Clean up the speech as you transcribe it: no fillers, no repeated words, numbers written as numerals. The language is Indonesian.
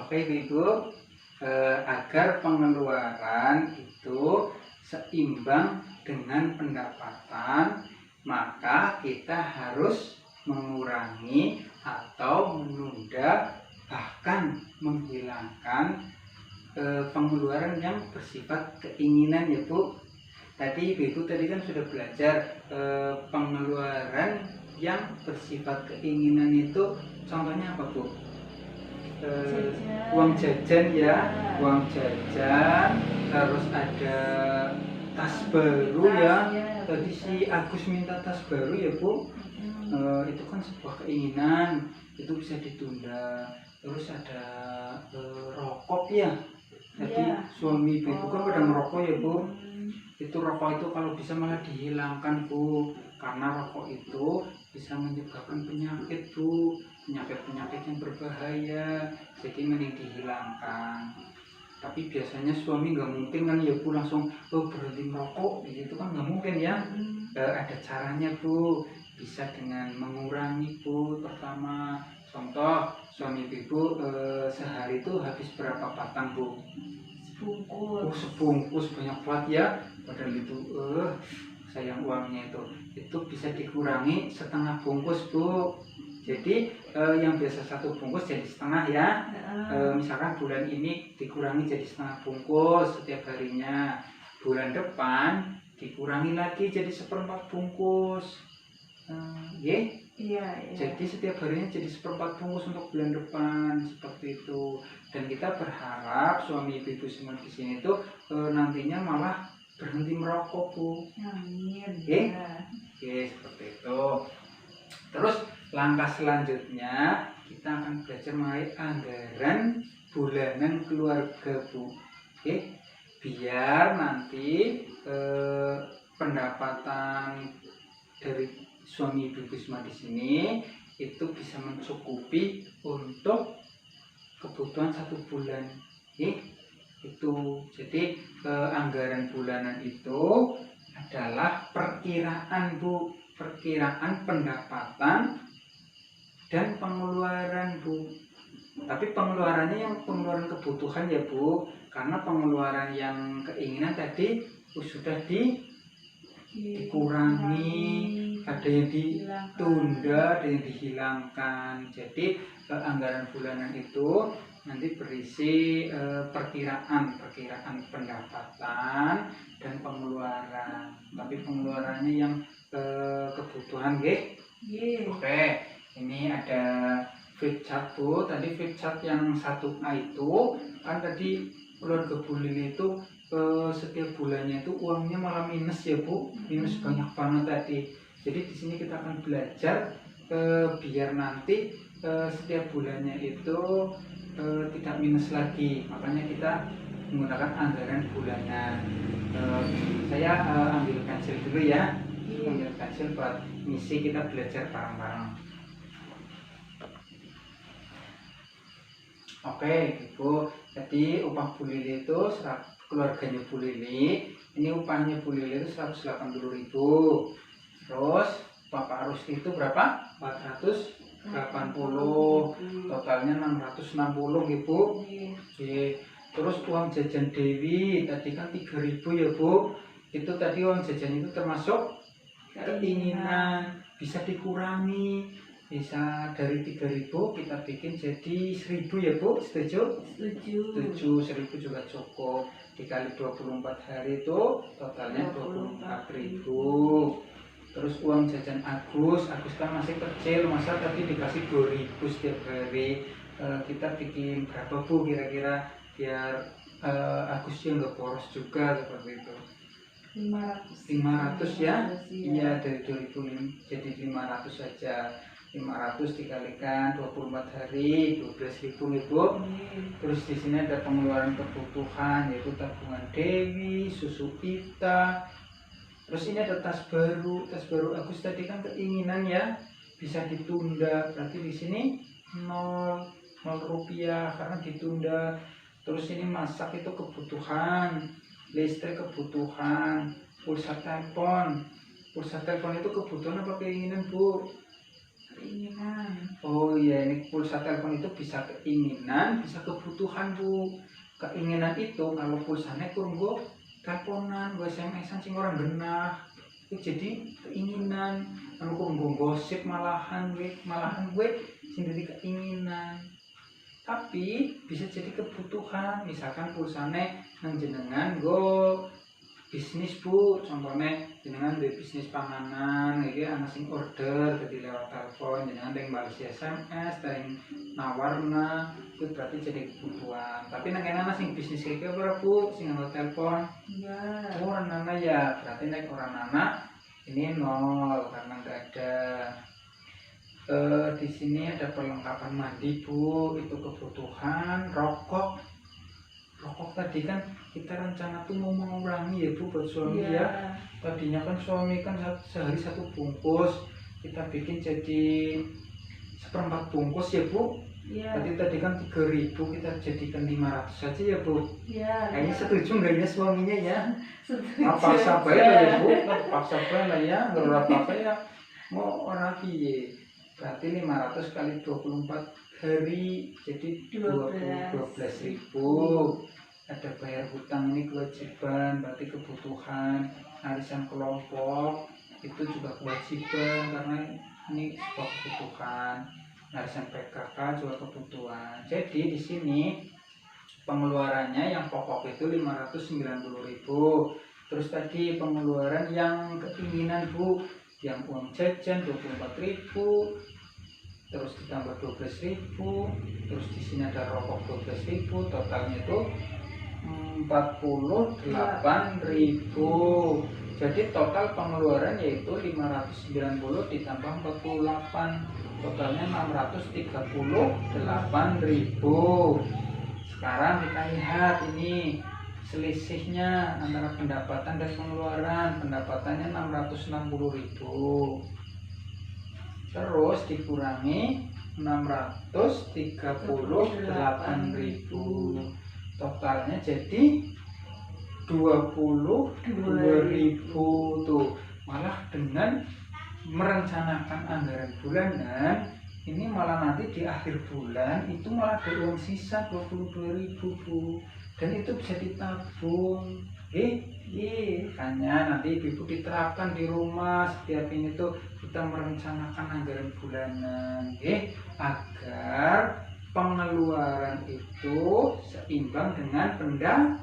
Oke Ibu, agar pengeluaran itu seimbang dengan pendapatan, maka kita harus mengurangi atau menunda, bahkan menghilangkan pengeluaran yang bersifat keinginan ya Bu. Tadi Ibu tadi kan sudah belajar pengeluaran yang bersifat keinginan itu contohnya apa Bu? Uang jajan ya, uang jajan, terus ada tas baru ya. Tadi si Agus minta tas baru ya Bu. Itu kan sebuah keinginan, itu bisa ditunda. Terus ada rokok ya. Jadi suami ibu kan pada merokok ya Bu. Itu rokok itu kalau bisa malah dihilangkan Bu, karena rokok itu bisa menyebabkan penyakit Bu, penyakit yang berbahaya, jadi mending dihilangkan. Tapi biasanya suami nggak mungkin kan ya Bu langsung berhenti merokok, gitu kan nggak mungkin ya. Ada caranya Bu, bisa dengan mengurangi Bu. Pertama, contoh suami ibu sehari itu habis berapa batang Bu? Sebungkus banyak banget ya, padahal itu sayang uangnya itu bisa dikurangi setengah bungkus Bu. Jadi yang biasa satu bungkus jadi setengah ya. Misalkan bulan ini dikurangi jadi setengah bungkus setiap harinya, bulan depan dikurangi lagi jadi seperempat bungkus. Iya. Jadi setiap harinya jadi seperempat bungkus untuk bulan depan, seperti itu. Dan kita berharap suami ibu semua di sini itu nantinya malah berhenti merokok Bu. Amin. Seperti itu. Terus langkah selanjutnya kita akan belajar mengenai anggaran bulanan keluarga Bu. Biar nanti pendapatan dari suami ibu semua di sini itu bisa mencukupi untuk kebutuhan satu bulan. Itu jadi anggaran bulanan itu adalah perkiraan Bu, perkiraan pendapatan dan pengeluaran Bu. Tapi pengeluarannya yang pengeluaran kebutuhan ya Bu, karena pengeluaran yang keinginan tadi sudah dikurangi, ada yang ditunda, ada yang dihilangkan. Jadi anggaran bulanan itu nanti berisi perkiraan pendapatan dan pengeluaran. Tapi pengeluarannya yang kebutuhan Oke, ini ada flip chart Bu. Tadi flip chart yang 1A itu kan tadi keluarga Bu Lili itu setiap bulannya itu uangnya malah minus ya Bu, minus banyak banget tadi. Jadi di sini kita akan belajar biar nanti setiap bulannya itu tidak minus lagi. Makanya kita menggunakan anggaran bulanan. Saya ambil pensil dulu ya, ambil pensil buat misi kita belajar bareng-bareng. Oke Ibu, jadi upah Bu Lili itu keluarganya Bu Lili, ini upahnya Bu Lili itu 180.000. Terus Bapak Rusli itu berapa? 480, totalnya 660 Ibu. Terus uang jajan Dewi tadi kan 3.000 ya Bu. Itu tadi uang jajan itu termasuk keinginan, bisa dikurangi. Bisa dari 3.000 kita bikin jadi 1.000 ya Bu, setuju? Setuju, 1.000 juga cukup. Dikali 24 hari itu totalnya 24.000. Terus uang jajan Agus kan masih kecil, masa tadi dikasih 2.000 setiap hari. Kita bikin berapa Bu kira-kira biar Agusnya nggak boros juga seperti itu? 500 ya? Iya, dari 2.000 jadi 500 saja. 500 dikalikan 24 hari 12.000 Ibu. Terus di sini ada pengeluaran kebutuhan yaitu tabungan Dewi, susu Ita. Terus ini ada tas baru Agus tadi kan keinginan ya, bisa ditunda. Berarti di sini 0 rupiah karena ditunda. Terus ini masak itu kebutuhan, listrik kebutuhan, pulsa telepon itu kebutuhan apa keinginan Bu? keinginan. Oh iya, ini pulsa telepon itu bisa keinginan, bisa kebutuhan Bu. Keinginan itu kalau pulsanya kurang gue teleponan, gue SMS-an sing orang genah. Itu jadi keinginan. Kalau kurang gue gosip malahan gue sendiri keinginan. Tapi bisa jadi kebutuhan. Misalkan pulsanya nang jenengan gue bisnis Bu, contohnya jenengan di bisnis panganan, iki ana sing order jadi lewat telepon, jenengan yang balas SMS, yang nawarna, itu berarti jadi kebutuhan. Tapi nang kene ana sing bisnis iki ora Bu, sing nganggo telepon. Iya. Orang nana ya, berarti nek orang nana ini nol karena nggak ada. Di sini ada perlengkapan mandi Bu, itu kebutuhan. Rokok tadi kan kita rencana tuh mau mengurangi ya Bu buat suami ya. Tadinya kan suami kan sehari 1 bungkus, kita bikin jadi 1/4 bungkus ya Bu. Iya. Tadi kan 3.000, kita jadikan 500 saja ya Bu. Iya. Kayaknya setuju nggak ya suaminya ya? Setuju. Paksa bae lah ya Bu, paksa bae lah ya, nggak apa-apa ya. Mau orang piye? Berarti 500 kali 24 hari, jadi 12.000. Ada bayar hutang, ini kewajiban, berarti kebutuhan. Arisan kelompok itu juga kewajiban karena ini sebuah kebutuhan. Arisan PKK juga kebutuhan. Jadi di sini pengeluarannya yang pokok itu 590.000. Terus tadi pengeluaran yang keinginan Bu, yang uang jajan 24.000, terus ditambah 12.000, terus di sini ada rokok 12.000, totalnya itu 48.000. Jadi total pengeluaran yaitu 590 ditambah 48, totalnya 638.000. Sekarang kita lihat ini selisihnya antara pendapatan dan pengeluaran. Pendapatannya 660.000, terus dikurangi 638.000, totalnya jadi 22.000 tuh. Malah dengan merencanakan anggaran bulanan ini malah nanti di akhir bulan itu malah ada uang sisa 22.000 Bu, dan itu bisa ditabung. Hanya nanti ibu diterapkan di rumah setiap ini tuh kita merencanakan anggaran bulanan agar pengeluaran itu seimbang dengan pendapatan.